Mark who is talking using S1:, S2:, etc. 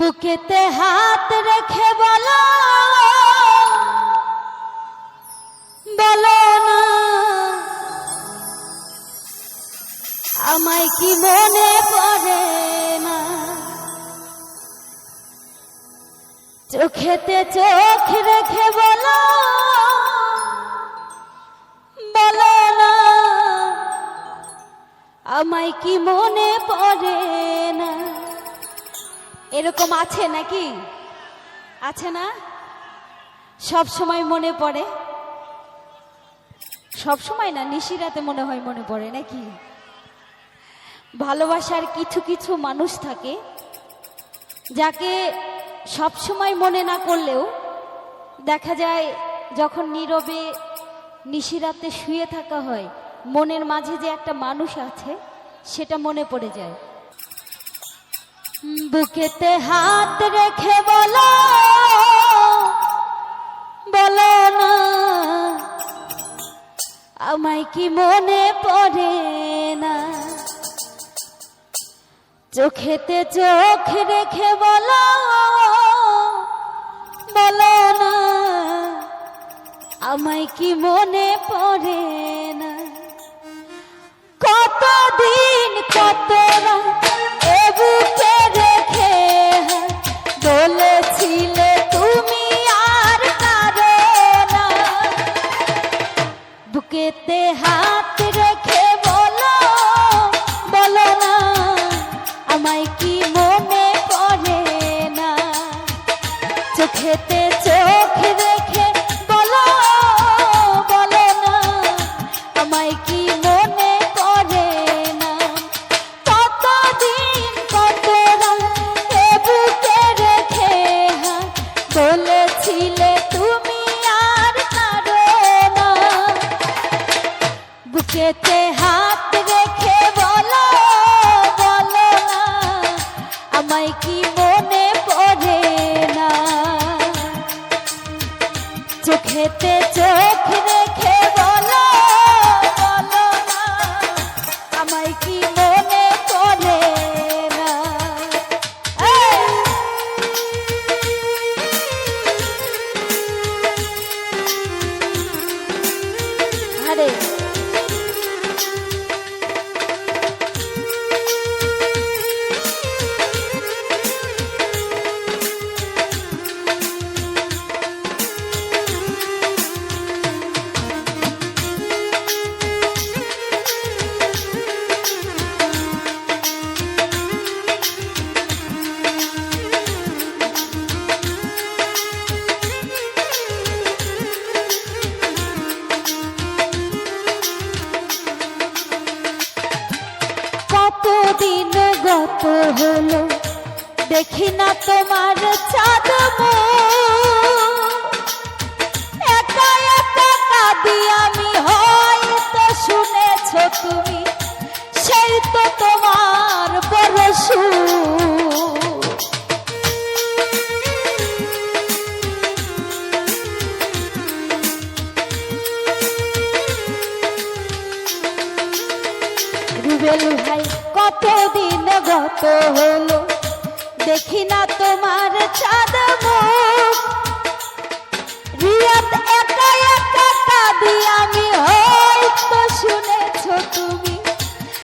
S1: বুকেতে হাত রেখে বলো বলো না আমায় কি মনে পড়ে না। চোখেতে চোখ রেখে বলো বলো না আমায় কি মনে পড়ে না। এরকম আছে নাকি? আছে না? সব সময় মনে পড়ে? সব সময় না, নিশিরাতে মনে হয় মনে পড়ে নাকি? ভালোবাসার কিছু কিছু মানুষ থাকে যাকে সব সময় মনে না করলেও দেখা যায় যখন নীরবে নিশিরাতে শুয়ে থাকা হয় মনের মাঝে যে একটা মানুষ আছে সেটা মনে পড়ে যায়। বুকেতে হাত রেখে বলো বলো না আমায় কি মনে পড়ে না। চোখেতে চোখ রেখে বলো বলো না আমায় কি মনে পড়ে না। কতদিন কত রাত এ বুকে রেখে বলেছিলে তুমি আর কারো না। বুকেতে হাত রেখে বলো বলো না আমায় কি মনে পড়ে না। চোখেতে চোখ রেখে বলো বলো না আমায় কি মনে পড়ে না। কতদিন কত রাত এ বুকে রেখে বলেছিলে তুমি আর কারো না। বুকেতে হাত রেখে বলো বলো না আমায় কি মনে পড়ে না। চোখেতে চোখ রেখে বলো বলো না আমায় কি মনে পড়ে না। আরে কতদিন গত হলো দেখি না তোমার চাঁদ একা একা কাঁদি আমি হয়তো শুনেছ তুমি সেই তো তোমার বড় রুবেল ভাই কতদিন গত হলো দেখি না তোমার চাঁদ রিয়াদ একা একা কাঁদি আমি হয়তো শুনেছ তুমি